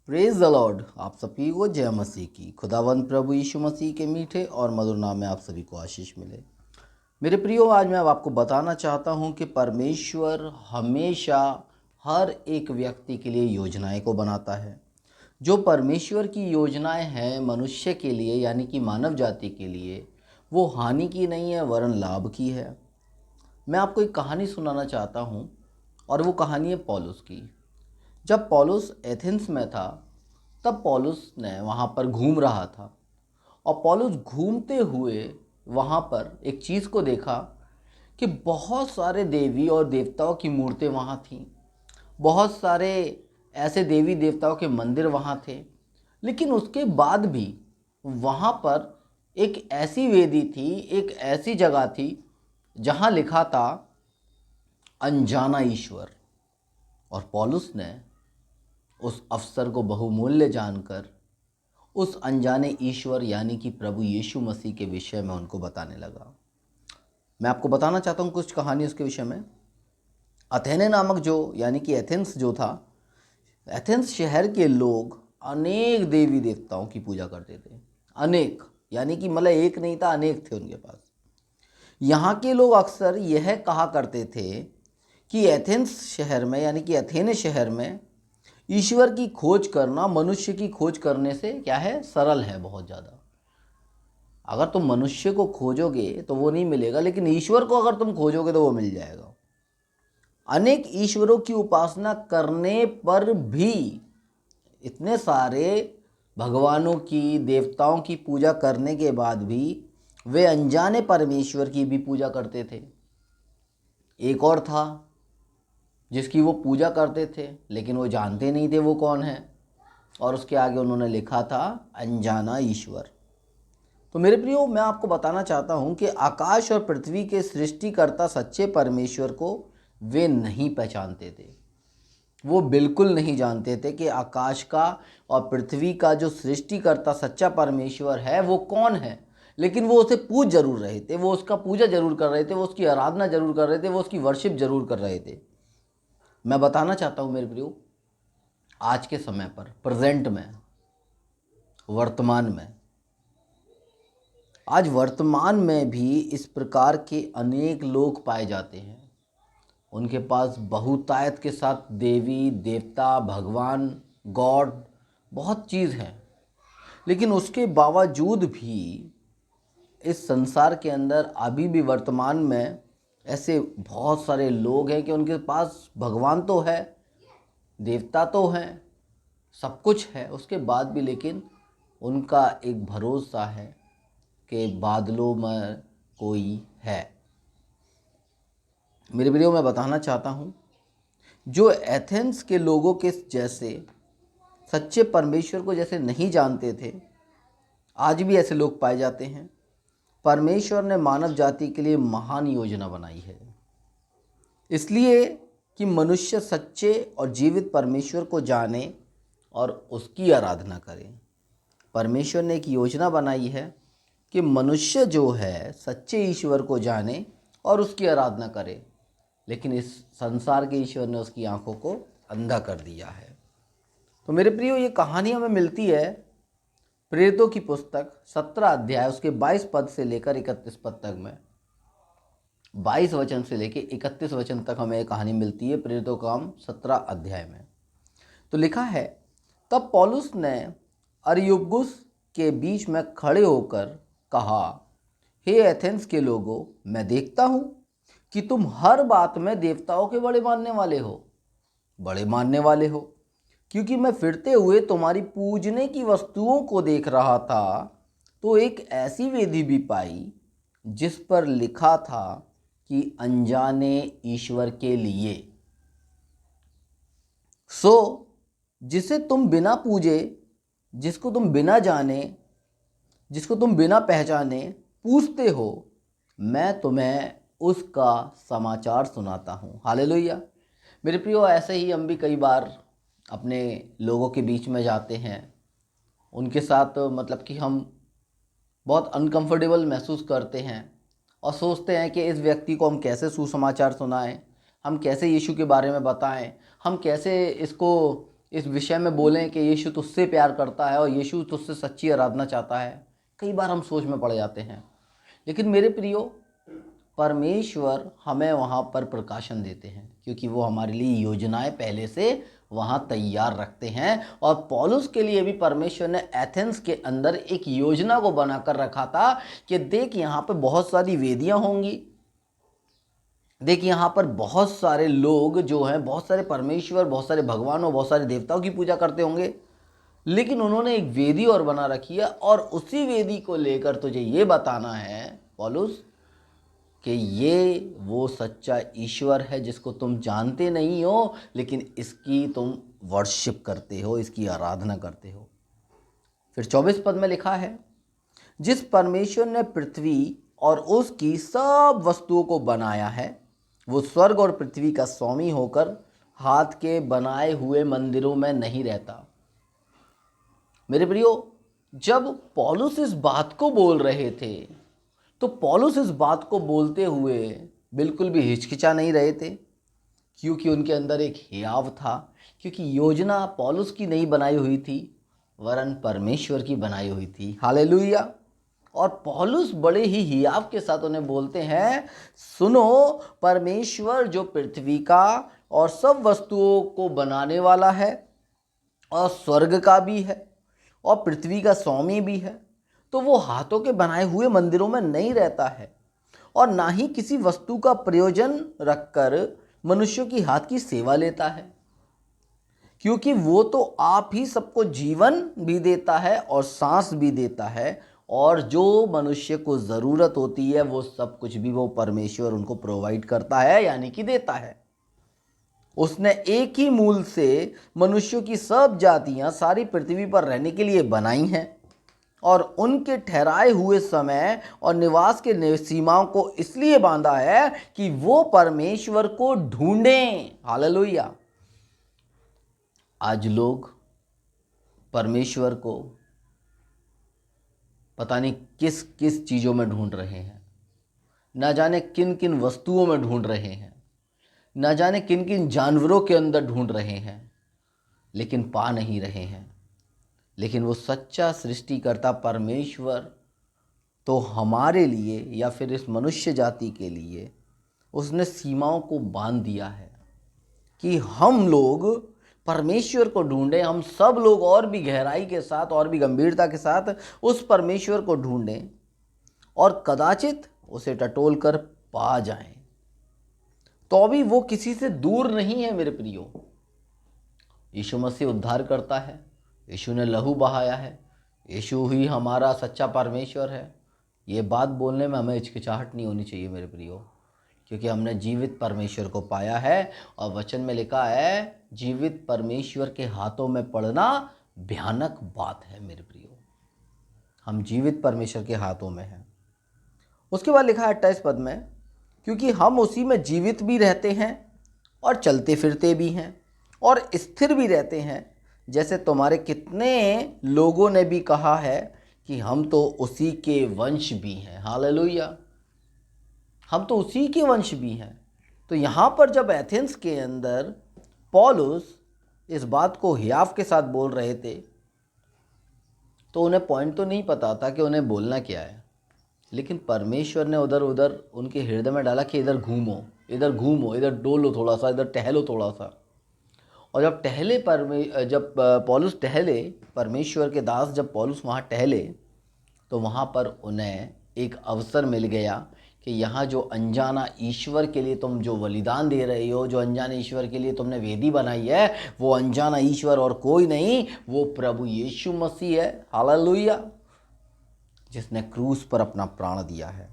Praise the Lord. आप सभी को जय मसीह की। खुदावंद प्रभु यीशु मसीह के मीठे और मधुर नाम में आप सभी को आशीष मिले। मेरे प्रियो, आज मैं आपको बताना चाहता हूं कि परमेश्वर हमेशा हर एक व्यक्ति के लिए योजनाएं को बनाता है। जो परमेश्वर की योजनाएं हैं मनुष्य के लिए यानी कि मानव जाति के लिए, वो हानि की नहीं है वरन लाभ की है। मैं आपको एक कहानी सुनाना चाहता हूं और वो कहानी है पौलुस की। जब पौलुस एथेंस में था तब पौलुस ने वहाँ पर घूम रहा था और पौलुस घूमते हुए वहाँ पर एक चीज़ को देखा कि बहुत सारे देवी और देवताओं की मूर्तें वहाँ थीं। बहुत सारे ऐसे देवी देवताओं के मंदिर वहाँ थे, लेकिन उसके बाद भी वहाँ पर एक ऐसी वेदी थी, एक ऐसी जगह थी जहाँ लिखा था अनजाना ईश्वर। और पौलुस ने उस अवसर को बहुमूल्य जानकर उस अनजाने ईश्वर यानी कि प्रभु यीशु मसीह के विषय में उनको बताने लगा। मैं आपको बताना चाहता हूँ कुछ कहानी उसके विषय में। अथेने नामक जो यानी कि एथेंस जो था, एथेंस शहर के लोग अनेक देवी देवताओं की पूजा करते थे। अनेक यानी कि मतलब एक नहीं था, अनेक थे उनके पास। यहाँ के लोग अक्सर यह कहा करते थे कि एथेंस शहर में यानी कि अथेने शहर में ईश्वर की खोज करना मनुष्य की खोज करने से क्या है, सरल है बहुत ज़्यादा। अगर तुम मनुष्य को खोजोगे तो वो नहीं मिलेगा, लेकिन ईश्वर को अगर तुम खोजोगे तो वो मिल जाएगा। अनेक ईश्वरों की उपासना करने पर भी, इतने सारे भगवानों की देवताओं की पूजा करने के बाद भी वे अनजाने परमेश्वर की भी पूजा करते थे। एक और था जिसकी वो पूजा करते थे, लेकिन वो जानते नहीं थे वो कौन है, और उसके आगे उन्होंने लिखा था अनजाना ईश्वर। तो मेरे प्रियो, मैं आपको बताना चाहता हूँ कि आकाश और पृथ्वी के सृष्टिकर्ता सच्चे परमेश्वर को वे नहीं पहचानते थे। वो बिल्कुल नहीं जानते थे कि आकाश का और पृथ्वी का जो सृष्टिकर्ता सच्चा परमेश्वर है वो कौन है। लेकिन वो उसे पूज जरूर रहे थे, वो उसका पूजा जरूर कर रहे थे, वो उसकी आराधना जरूर कर रहे थे, वो उसकी वर्शिप जरूर कर रहे थे। मैं बताना चाहता हूँ मेरे प्रियो, आज के समय पर, प्रेजेंट में, वर्तमान में, आज वर्तमान में भी इस प्रकार के अनेक लोग पाए जाते हैं। उनके पास बहुतायत के साथ देवी देवता, भगवान, गॉड, बहुत चीज़ है, लेकिन उसके बावजूद भी इस संसार के अंदर अभी भी वर्तमान में ऐसे बहुत सारे लोग हैं कि उनके पास भगवान तो है, देवता तो हैं, सब कुछ है, उसके बाद भी लेकिन उनका एक भरोसा है कि बादलों में कोई है। मेरे वीडियो में बताना चाहता हूँ, जो एथेंस के लोगों के जैसे सच्चे परमेश्वर को जैसे नहीं जानते थे, आज भी ऐसे लोग पाए जाते हैं। परमेश्वर ने मानव जाति के लिए महान योजना बनाई है, इसलिए कि मनुष्य सच्चे और जीवित परमेश्वर को जाने और उसकी आराधना करे। परमेश्वर ने एक योजना बनाई है कि मनुष्य जो है सच्चे ईश्वर को जाने और उसकी आराधना करे, लेकिन इस संसार के ईश्वर ने उसकी आंखों को अंधा कर दिया है। तो मेरे प्रियो, ये कहानी हमें मिलती है प्रेरितों की पुस्तक 17 अध्याय उसके 22 पद से लेकर 31 पद तक में। 22 वचन से लेकर 31 वचन तक हमें कहानी मिलती है प्रेरितों का काम 17 अध्याय में। तो लिखा है, तब पौलुस ने अरियुपगुस के बीच में खड़े होकर कहा, हे एथेंस के लोगों, मैं देखता हूँ कि तुम हर बात में देवताओं के बड़े मानने वाले हो, क्योंकि मैं फिरते हुए तुम्हारी पूजने की वस्तुओं को देख रहा था तो एक ऐसी वेदी भी पाई जिस पर लिखा था कि अनजाने ईश्वर के लिए। सो जिसे तुम बिना पूजे, जिसको तुम बिना जाने, जिसको तुम बिना पहचाने पूछते हो, मैं तुम्हें उसका समाचार सुनाता हूँ। हालेलुया। मेरे प्रियो, ऐसे ही हम भी कई बार अपने लोगों के बीच में जाते हैं, उनके साथ मतलब कि हम बहुत अनकंफर्टेबल महसूस करते हैं और सोचते हैं कि इस व्यक्ति को हम कैसे सुसमाचार सुनाएं, हम कैसे यीशु के बारे में बताएं, हम कैसे इसको इस विषय में बोलें कि यीशु तुझसे प्यार करता है और यीशु तुझसे सच्ची आराधना चाहता है, कई बार हम सोच में पड़ जाते हैं। लेकिन मेरे प्रियो, परमेश्वर हमें वहाँ पर प्रकाशन देते हैं, क्योंकि वो हमारे लिए योजनाएं पहले से वहाँ तैयार रखते हैं। और पौलुस के लिए भी परमेश्वर ने एथेंस के अंदर एक योजना को बनाकर रखा था कि देख, यहाँ पे बहुत सारी वेदियाँ होंगी, देख यहाँ पर बहुत सारे लोग जो हैं, बहुत सारे परमेश्वर, बहुत सारे भगवानों, बहुत सारे देवताओं की पूजा करते होंगे, लेकिन उन्होंने एक वेदी और बना रखी है और उसी वेदी को लेकर तुझे ये बताना है पौलुस कि ये वो सच्चा ईश्वर है जिसको तुम जानते नहीं हो, लेकिन इसकी तुम वर्शिप करते हो, इसकी आराधना करते हो। फिर 24 पद में लिखा है, जिस परमेश्वर ने पृथ्वी और उसकी सब वस्तुओं को बनाया है, वो स्वर्ग और पृथ्वी का स्वामी होकर हाथ के बनाए हुए मंदिरों में नहीं रहता। मेरे प्रियो, जब पौलुस इस बात को बोल रहे थे तो पौलुस इस बात को बोलते हुए बिल्कुल भी हिचकिचा नहीं रहे थे, क्योंकि उनके अंदर एक हियाव था, क्योंकि योजना पौलुस की नहीं बनाई हुई थी, वरन परमेश्वर की बनाई हुई थी। हालेलुया। और पौलुस बड़े ही हियाव के साथ उन्हें बोलते हैं, सुनो, परमेश्वर जो पृथ्वी का और सब वस्तुओं को बनाने वाला है और स्वर्ग का भी है और पृथ्वी का स्वामी भी है, तो वो हाथों के बनाए हुए मंदिरों में नहीं रहता है और ना ही किसी वस्तु का प्रयोजन रखकर मनुष्यों की हाथ की सेवा लेता है, क्योंकि वो तो आप ही सबको जीवन भी देता है और सांस भी देता है, और जो मनुष्य को ज़रूरत होती है वो सब कुछ भी वो परमेश्वर उनको प्रोवाइड करता है, यानी कि देता है। उसने एक ही मूल से मनुष्यों की सब जातियां सारी पृथ्वी पर रहने के लिए बनाई हैं और उनके ठहराए हुए समय और निवास के सीमाओं को इसलिए बांधा है कि वो परमेश्वर को ढूंढें। हालेलुया। आज लोग परमेश्वर को पता नहीं किस किस चीज़ों में ढूंढ रहे हैं, ना जाने किन किन वस्तुओं में ढूंढ रहे हैं, ना जाने किन किन जानवरों के अंदर ढूंढ रहे हैं, लेकिन पा नहीं रहे हैं। लेकिन वो सच्चा सृष्टिकर्ता परमेश्वर तो हमारे लिए या फिर इस मनुष्य जाति के लिए उसने सीमाओं को बांध दिया है कि हम लोग परमेश्वर को ढूंढें। हम सब लोग और भी गहराई के साथ और भी गंभीरता के साथ उस परमेश्वर को ढूंढें और कदाचित उसे टटोल कर पा जाएं। तो अभी वो किसी से दूर नहीं है मेरे प्रियो। यीशु मसीह उद्धार करता है, यीशु ने लहू बहाया है, यीशु ही हमारा सच्चा परमेश्वर है। ये बात बोलने में हमें हिचकिचाहट नहीं होनी चाहिए मेरे प्रियो, क्योंकि हमने जीवित परमेश्वर को पाया है और वचन में लिखा है, जीवित परमेश्वर के हाथों में पड़ना भयानक बात है मेरे प्रियो। हम जीवित परमेश्वर के हाथों में हैं। उसके बाद लिखा है 28 पद में, क्योंकि हम उसी में जीवित भी रहते हैं और चलते फिरते भी हैं और स्थिर भी रहते हैं, जैसे तुम्हारे कितने लोगों ने भी कहा है कि हम तो उसी के वंश भी हैं। हालेलुया। हम तो उसी के वंश भी हैं। तो यहाँ पर जब एथेंस के अंदर पौलुस इस बात को हियाव के साथ बोल रहे थे, तो उन्हें पॉइंट तो नहीं पता था कि उन्हें बोलना क्या है, लेकिन परमेश्वर ने उधर उधर उनके हृदय में डाला कि इधर घूमो, इधर घूमो, इधर डोलो थोड़ा सा, इधर टहलो थोड़ा सा। और जब पौलुस टहले, परमेश्वर के दास जब पौलुस वहाँ टहले, तो वहाँ पर उन्हें एक अवसर मिल गया कि यहाँ जो अनजाना ईश्वर के लिए तुम जो बलिदान दे रहे हो, जो अनजाने ईश्वर के लिए तुमने वेदी बनाई है, वो अनजाना ईश्वर और कोई नहीं, वो प्रभु यीशु मसीह है। हालेलुया। जिसने क्रूस पर अपना प्राण दिया है।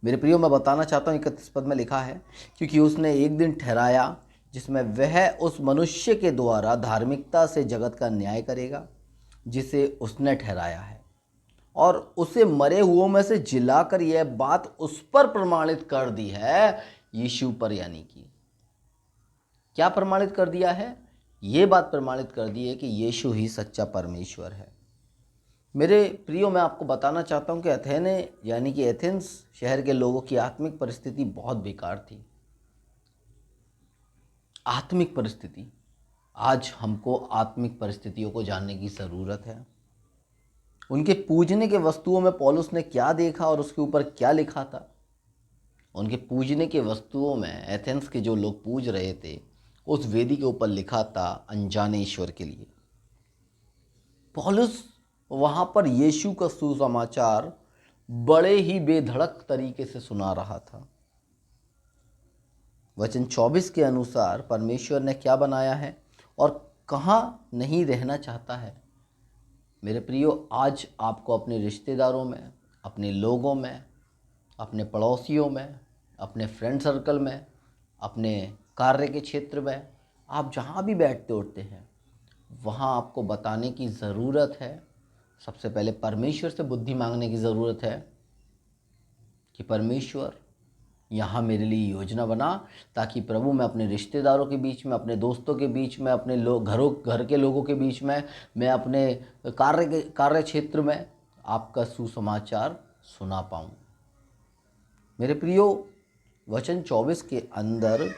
मेरे प्रियो, मैं बताना चाहता हूँ 31 पद में लिखा है, क्योंकि उसने एक दिन ठहराया जिसमें वह उस मनुष्य के द्वारा धार्मिकता से जगत का न्याय करेगा जिसे उसने ठहराया है, और उसे मरे हुओं में से जिलाकर यह बात उस पर प्रमाणित कर दी है, यीशु पर। यानी कि क्या प्रमाणित कर दिया है? ये बात प्रमाणित कर दी है कि यीशु ही सच्चा परमेश्वर है। मेरे प्रियो, मैं आपको बताना चाहता हूँ कि एथेने यानी कि एथेंस शहर के लोगों की आत्मिक परिस्थिति बहुत बेकार थी। आत्मिक परिस्थिति, आज हमको आत्मिक परिस्थितियों को जानने की ज़रूरत है। उनके पूजने के वस्तुओं में पौलुस ने क्या देखा और उसके ऊपर क्या लिखा था। उनके पूजने के वस्तुओं में एथेंस के जो लोग पूज रहे थे, उस वेदी के ऊपर लिखा था अनजाने ईश्वर के लिए। पौलुस वहाँ पर यीशु का सुसमाचार बड़े ही बेधड़क तरीके से सुना रहा था। वचन 24 के अनुसार परमेश्वर ने क्या बनाया है और कहाँ नहीं रहना चाहता है। मेरे प्रियो, आज आपको अपने रिश्तेदारों में, अपने लोगों में, अपने पड़ोसियों में, अपने फ्रेंड सर्कल में, अपने कार्य के क्षेत्र में, आप जहाँ भी बैठते उठते हैं, वहाँ आपको बताने की ज़रूरत है। सबसे पहले परमेश्वर से बुद्धि मांगने की ज़रूरत है कि परमेश्वर यहाँ मेरे लिए योजना बना, ताकि प्रभु मैं अपने रिश्तेदारों के बीच में, अपने दोस्तों के बीच में, अपने घर के लोगों के बीच में, मैं अपने कार्य क्षेत्र में आपका सुसमाचार सुना पाऊँ। मेरे प्रियो, वचन 24 के अंदर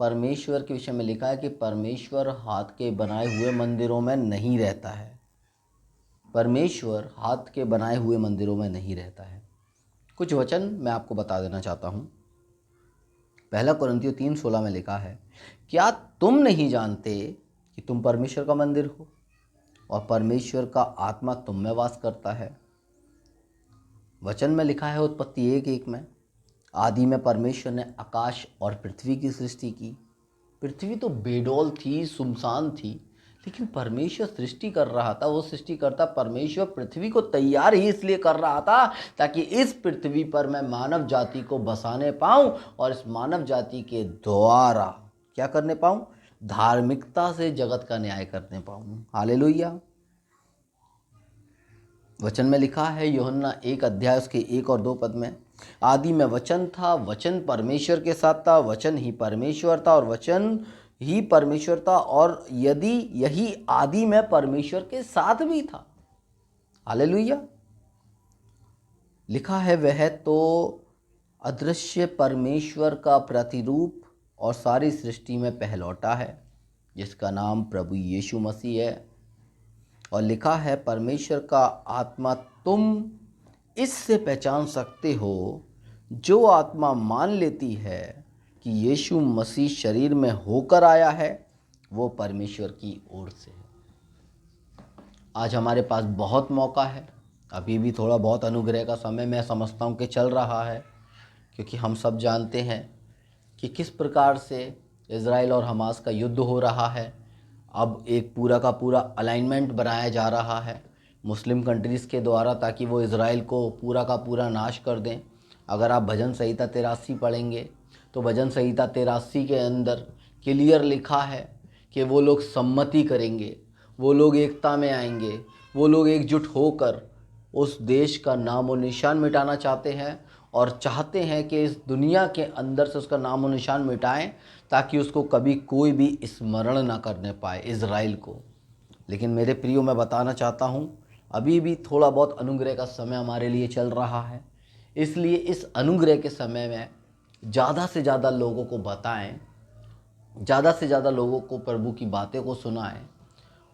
परमेश्वर के विषय में लिखा है कि परमेश्वर हाथ के बनाए हुए मंदिरों में नहीं रहता है। परमेश्वर हाथ के बनाए हुए मंदिरों में नहीं रहता है। कुछ वचन मैं आपको बता देना चाहता हूँ। पहला कुरिन्थियों 3:16 में लिखा है, क्या तुम नहीं जानते कि तुम परमेश्वर का मंदिर हो और परमेश्वर का आत्मा तुम में वास करता है। वचन में लिखा है उत्पत्ति 1:1 में, आदि में परमेश्वर ने आकाश और पृथ्वी की सृष्टि की। पृथ्वी तो बेडौल थी, सुनसान थी, लेकिन परमेश्वर सृष्टि कर रहा था। वो सृष्टिकर्ता परमेश्वर पृथ्वी को तैयार ही इसलिए कर रहा था ताकि इस पृथ्वी पर मैं मानव जाति को बसाने पाऊं और इस मानव जाति के द्वारा क्या करने पाऊं, धार्मिकता से जगत का न्याय करने पाऊं। हालेलुया। वचन में लिखा है यूहन्ना 1 उसके 1 और 2 पद में, आदि में वचन था, वचन परमेश्वर के साथ था, वचन ही परमेश्वर था और वचन ही परमेश्वर था, और यदि यही आदि में परमेश्वर के साथ भी था। हालेलुया। लिखा है वह तो अदृश्य परमेश्वर का प्रतिरूप और सारी सृष्टि में पहलौठा है, जिसका नाम प्रभु यीशु मसीह है। और लिखा है परमेश्वर का आत्मा तुम इससे पहचान सकते हो, जो आत्मा मान लेती है कि यीशु मसीह शरीर में होकर आया है, वो परमेश्वर की ओर से है। आज हमारे पास बहुत मौका है, अभी भी थोड़ा बहुत अनुग्रह का समय मैं समझता हूँ कि चल रहा है, क्योंकि हम सब जानते हैं कि किस प्रकार से इज़राइल और हमास का युद्ध हो रहा है। अब एक पूरा का पूरा अलाइनमेंट बनाया जा रहा है मुस्लिम कंट्रीज़ के द्वारा, ताकि वो इज़राइल को पूरा का पूरा नाश कर दें। अगर आप भजन संहिता 83 पढ़ेंगे तो भजन संहिता 83 के अंदर क्लियर लिखा है कि वो लोग सम्मति करेंगे, वो लोग एकता में आएंगे, वो लोग एकजुट होकर उस देश का नाम और निशान मिटाना चाहते हैं और चाहते हैं कि इस दुनिया के अंदर से उसका नाम और निशान मिटाएं, ताकि उसको कभी कोई भी स्मरण ना करने पाए, इज़राइल को। लेकिन मेरे प्रियो, मैं बताना चाहता हूँ, अभी भी थोड़ा बहुत अनुग्रह का समय हमारे लिए चल रहा है, इसलिए इस अनुग्रह के समय में ज़्यादा से ज़्यादा लोगों को बताएं, ज़्यादा से ज़्यादा लोगों को प्रभु की बातें को सुनाएं,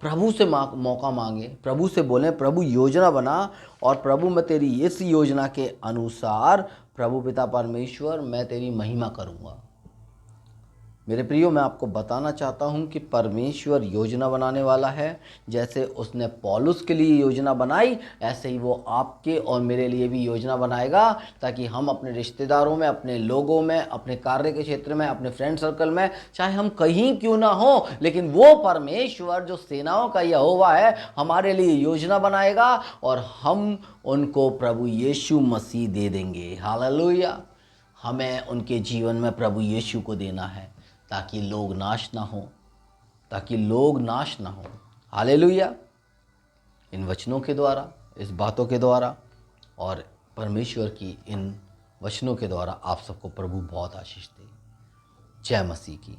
प्रभु से मौका मांगे, प्रभु से बोलें, प्रभु योजना बना और प्रभु मैं तेरी इस योजना के अनुसार प्रभु पिता परमेश्वर मैं तेरी महिमा करूँगा। मेरे प्रियो, मैं आपको बताना चाहता हूं कि परमेश्वर योजना बनाने वाला है। जैसे उसने पौलुस के लिए योजना बनाई, ऐसे ही वो आपके और मेरे लिए भी योजना बनाएगा, ताकि हम अपने रिश्तेदारों में, अपने लोगों में, अपने कार्य के क्षेत्र में, अपने फ्रेंड सर्कल में, चाहे हम कहीं क्यों ना हो, लेकिन वो परमेश्वर जो सेनाओं का यहोवा है हमारे लिए योजना बनाएगा और हम उनको प्रभु यीशु मसीह दे देंगे। हालेलुया। हमें उनके जीवन में प्रभु यीशु को देना है, ताकि लोग नाश ना हो, ताकि लोग नाश ना हो। हालेलुया। इन वचनों के द्वारा, इस बातों के द्वारा और परमेश्वर की इन वचनों के द्वारा आप सबको प्रभु बहुत आशीष दे। जय मसीह की।